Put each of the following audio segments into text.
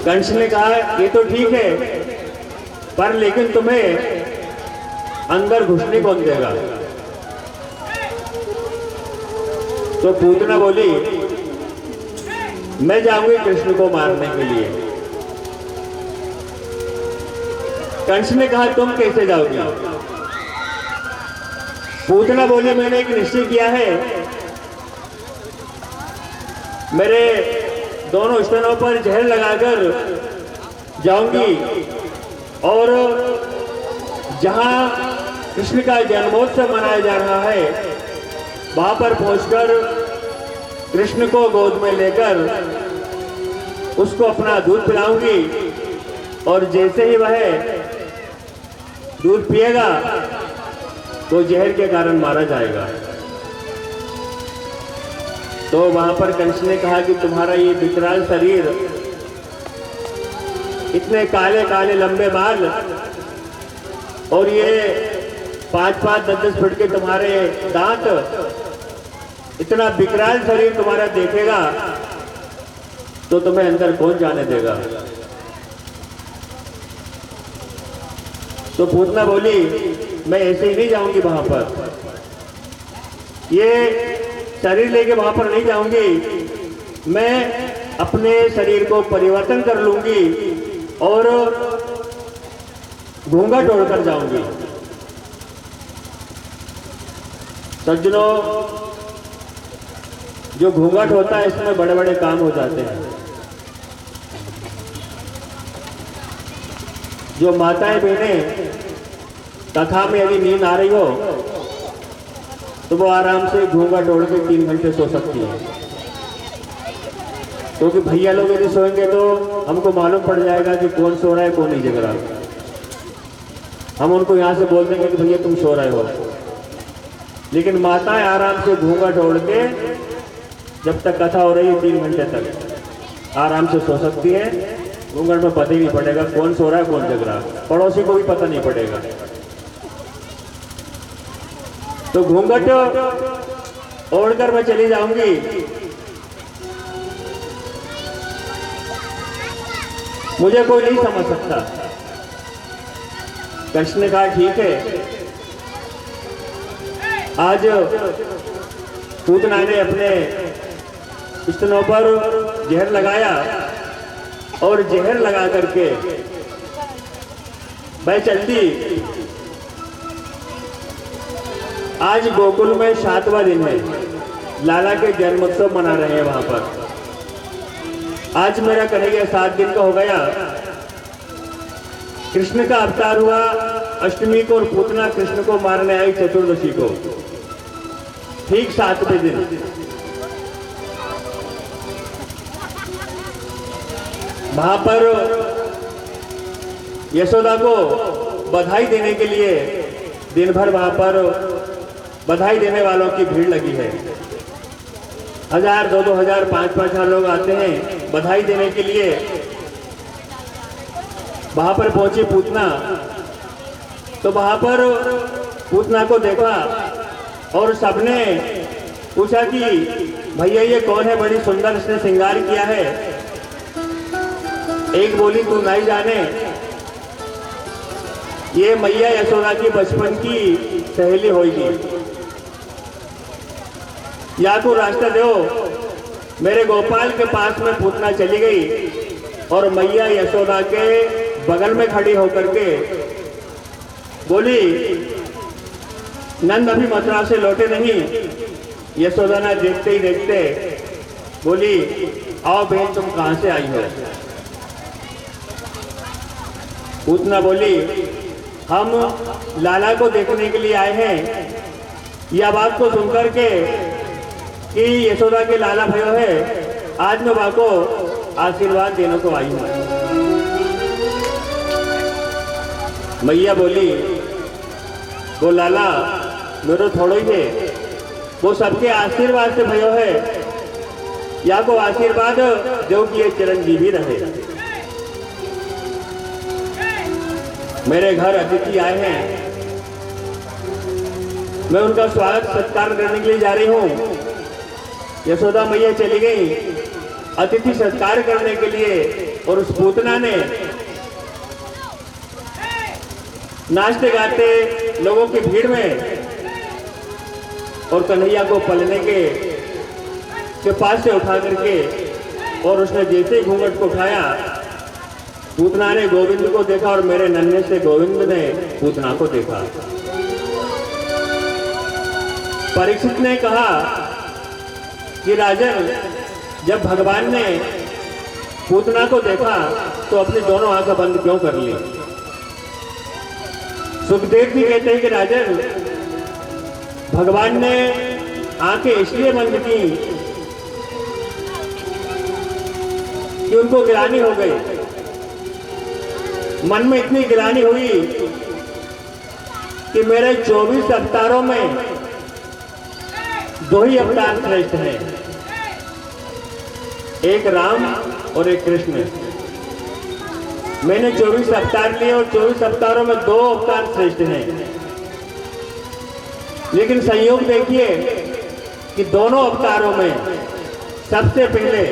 कंस ने कहा ये तो ठीक है, पर लेकिन तुम्हें अंदर घुसने कौन देगा? तो पूतना बोली मैं जाऊंगी कृष्ण को मारने के लिए। कंस ने कहा तुम कैसे जाओगी? पूतना बोली मैंने एक निश्चय किया है, मेरे दोनों स्तनों पर जहर लगाकर जाऊंगी और जहां कृष्ण का जन्मोत्सव मनाया जा रहा है वहां पर पहुंचकर कृष्ण को गोद में लेकर उसको अपना दूध पिलाऊंगी और जैसे ही वह दूध पिएगा तो जहर के कारण मारा जाएगा। तो वहां पर कंस ने कहा कि तुम्हारा ये विकराल शरीर, इतने काले काले लंबे बाल और ये 5-5, 10-10 फुट के तुम्हारे दांत, इतना विकराल शरीर तुम्हारा देखेगा तो तुम्हें अंदर कौन जाने देगा? तो पूतना बोली मैं ऐसे ही नहीं जाऊंगी वहां पर, ये शरीर लेके वहां पर नहीं जाऊंगी, मैं अपने शरीर को परिवर्तन कर लूंगी और घूंघट ओढ़कर जाऊंगी। सज्जनों, जो घूंघट होता है इसमें बड़े बड़े काम हो जाते हैं। जो माताएं बहनें कथा में यदि नींद आ रही हो तो वो आराम से घूंघट ओढ़ के 3 घंटे सो सकती है, क्योंकि भैया लोग यदि सोएंगे तो हमको मालूम पड़ जाएगा कि कौन सो रहा है कौन नहीं जग रहा। हम उनको यहाँ से बोल देंगे कि भैया तुम सो रहे हो, लेकिन माताएं आराम से घूंघट ओढ़ के जब तक कथा हो रही है 3 घंटे तक आराम से सो सकती है। घूंघट में पता ही नहीं पड़ेगा कौन सो रहा है कौन जग रहा है, पड़ोसी को भी पता नहीं पड़ेगा। तो घूंघट ओढ़कर मैं चली जाऊंगी। मुझे कोई नहीं समझ सकता। कृष्ण ने कहा ठीक है। आज पूतना ने अपने स्तनों पर जहर लगाया और जहर लगा करके वह चलती। आज गोकुल में 7वां दिन है, लाला के जन्मोत्सव मना रहे हैं वहां पर। आज मेरा कन्हैया 7 दिन का हो गया। कृष्ण का अवतार हुआ अष्टमी को और पूतना कृष्ण को मारने आई चतुर्दशी को, ठीक 7वें दिन। वहां पर यशोदा को बधाई देने के लिए दिन भर वहां पर बधाई देने वालों की भीड़ लगी है। 1000, 2-2 हजार, 5-5 हजार लोग आते हैं बधाई देने के लिए। वहां पर पहुंची पूतना, तो वहां पर पूतना को देखा और सबने पूछा कि भैया ये कौन है, बड़ी सुंदर इसने श्रृंगार किया है। एक बोली तू नहीं जाने, ये मैया यशोदा की बचपन की सहेली होगी, या तो रास्ता दो। मेरे गोपाल के पास में पूतना चली गई और मैया यशोदा के बगल में खड़ी होकर के बोली नंद अभी मथुरा से लौटे नहीं। यशोदा ने देखते ही देखते बोली आओ बहन तुम कहां से आई हो? पूतना बोली हम लाला को देखने के लिए आए हैं। यह बात को सुनकर के कि यशोदा के लाला भयो है, आज मैं वहां को आशीर्वाद देने को आई हूं। मैया बोली वो लाला मेरे थोड़ो ही है, वो सबके आशीर्वाद से भयो है, या को आशीर्वाद जो कि ये चिरंजीवी रहे। मेरे घर अतिथि आए हैं, मैं उनका स्वागत सत्कार करने के लिए जा रही हूँ। यशोदा मैया चली गई, अतिथि सत्कार करने के लिए और उस पूतना ने नाचते गाते लोगों की भीड़ में और कन्हैया को पलने के पास से उठा करके, और उसने जैसे ही घूंघट को उठाया, पूतना ने गोविंद को देखा और मेरे नन्हे से गोविंद ने पूतना को देखा। परीक्षित ने कहा कि राजन, जब भगवान ने पूतना को देखा तो अपनी दोनों आंखें बंद क्यों कर ली? सुखदेव भी कहते हैं कि राजन, भगवान ने आंखें इसलिए बंद की कि उनको गिलानी हो गई, मन में इतनी गिलानी हुई कि मेरे 24 अवतारों में 2 ही अवतार श्रेष्ठ हैं, एक राम और एक कृष्ण। मैंने 24 अवतार लिए और 24 अवतारों में 2 अवतार श्रेष्ठ हैं, लेकिन संयोग देखिए कि दोनों अवतारों में सबसे पहले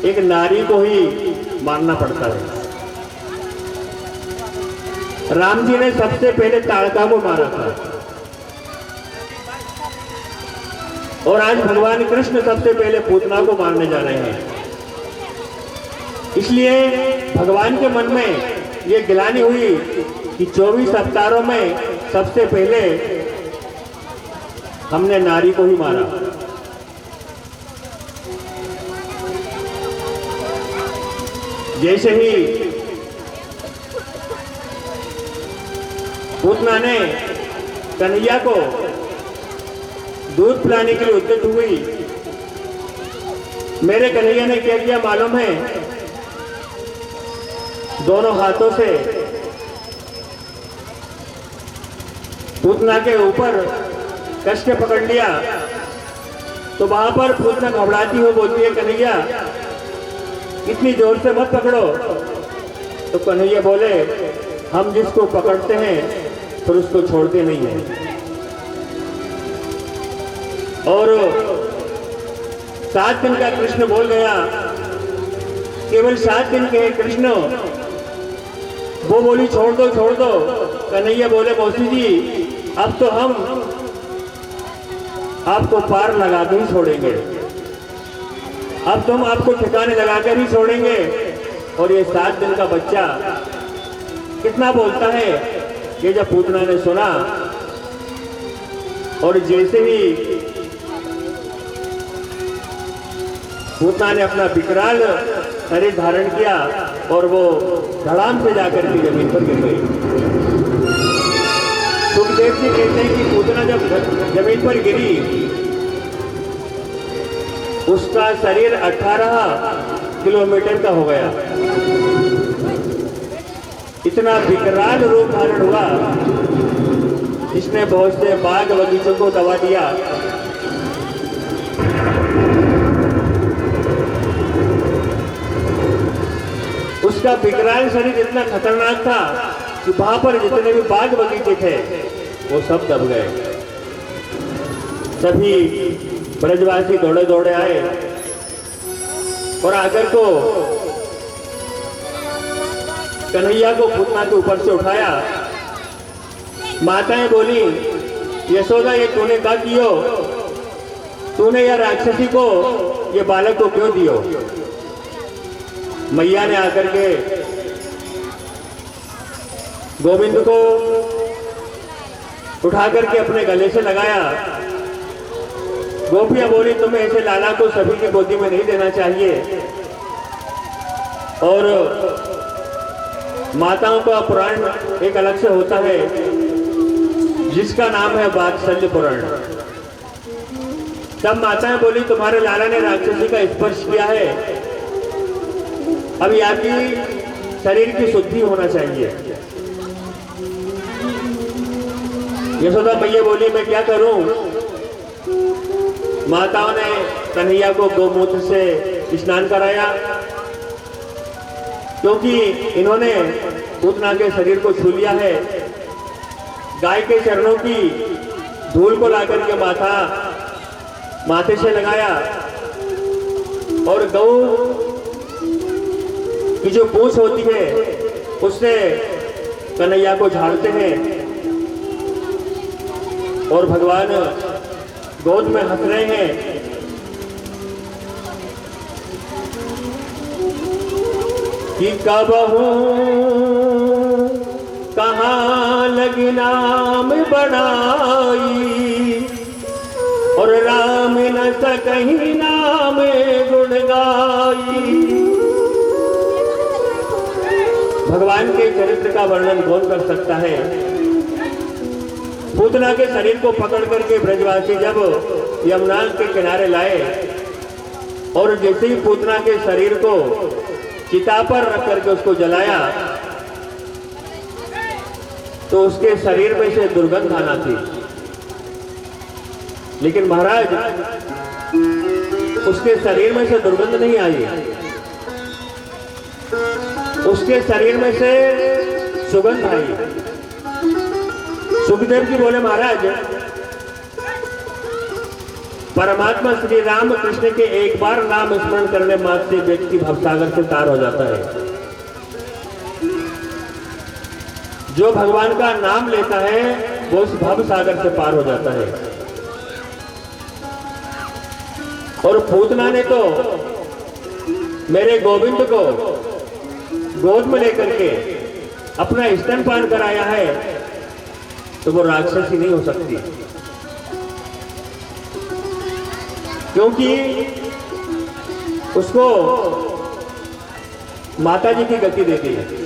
एक नारी को ही मारना पड़ता है। राम जी ने सबसे पहले ताड़का को मारा था, और आज भगवान कृष्ण सबसे पहले पूतना को मारने जा रहे हैं। इसलिए भगवान के मन में ये गिलानी हुई कि 24 अवतारों में सबसे पहले हमने नारी को ही मारा। जैसे ही पूतना ने कन्हैया को दूध पिलाने के लिए उद्यत हुई, मेरे कन्हैया ने क्या किया मालूम है? दोनों हाथों से पूतना के ऊपर कस के पकड़ लिया। तो वहां पर पूतना घबराती हुई बोलती है, कन्हैया इतनी जोर से मत पकड़ो। तो कन्हैया बोले, हम जिसको पकड़ते हैं फिर उसको छोड़ते नहीं हैं। और 7 दिन का कृष्ण बोल गया, केवल 7 दिन के कृष्ण। वो बोली, छोड़ दो छोड़ दो। कन्हैया बोले, मौसी जी अब तो हम आपको पार लगा के ही छोड़ेंगे, अब तो हम आपको ठिकाने लगाकर ही छोड़ेंगे। और ये 7 दिन का बच्चा कितना बोलता है, ये जब पूतना ने सुना और जैसे ही पूतना ने अपना विकराल शरीर धारण किया और वो धड़ाम से जाकर के जमीन पर गिर गई। सुखदेव जी कहते हैं कि पूतना जब जमीन पर गिरी, उसका शरीर 18 किलोमीटर का हो गया। इतना विकराल रूप धारण हुआ, इसने बहुत से बाग बगीचों को दबा दिया। उसका विकराल शरीर इतना खतरनाक था कि वहां पर जितने भी बाग बगीचे थे वो सब दब गए। सभी ब्रजवासी दौड़े दौड़े आए और आकर को कन्हैया को पूतना के ऊपर से उठाया। माताएं बोली, यशोदा ये तूने क्या कियो? तूने या राक्षसी को ये बालक को क्यों दियो? मैया ने आकर के गोविंद को उठा करके अपने गले से लगाया। गोपियां बोली, तुम्हें ऐसे लाला को सभी की गोदी में नहीं देना चाहिए। और माताओं का पुराण एक अलग से होता है जिसका नाम है वात्सल्य पुराण। तब माताएं बोली, तुम्हारे लाला ने राक्षसी का स्पर्श किया है, अब आपकी शरीर की शुद्धि होना चाहिए। यशोदा मैया बोली, मैं क्या करूं? माताओं ने कन्हैया को गोमूत्र से स्नान कराया, क्योंकि इन्होंने पूतना के शरीर को छू लिया है। गाय के चरणों की धूल को लाकर के माथे से लगाया और गौ की जो पूंछ होती है उससे कन्हैया को झाड़ते हैं और भगवान गोद में हंस रहे हैं। कि कबहू कहाँ लगी नाम बढ़ाई और राम न सकहीं नाम गुण गाई। भगवान के चरित्र का वर्णन कौन कर सकता है। पूतना के शरीर को पकड़ करके ब्रजवासी जब यमुना के किनारे लाए और जैसे ही पूतना के शरीर को चिता पर रख करके उसको जलाया तो उसके शरीर में से दुर्गंध आना थी। लेकिन महाराज उसके शरीर में से दुर्गंध नहीं आई, उसके शरीर में से सुगंध आई। सुखदेव जी बोले महाराज परमात्मा श्री राम कृष्ण के एक बार नाम स्मरण करने मात्र से व्यक्ति भवसागर से तार हो जाता है। जो भगवान का नाम लेता है वो उस भव सागर से पार हो जाता है। और पूतना ने तो मेरे गोविंद को गोद में लेकर के अपना स्तनपान कराया है तो वो राक्षसी नहीं हो सकती, क्योंकि उसको माता जी की गति देती है।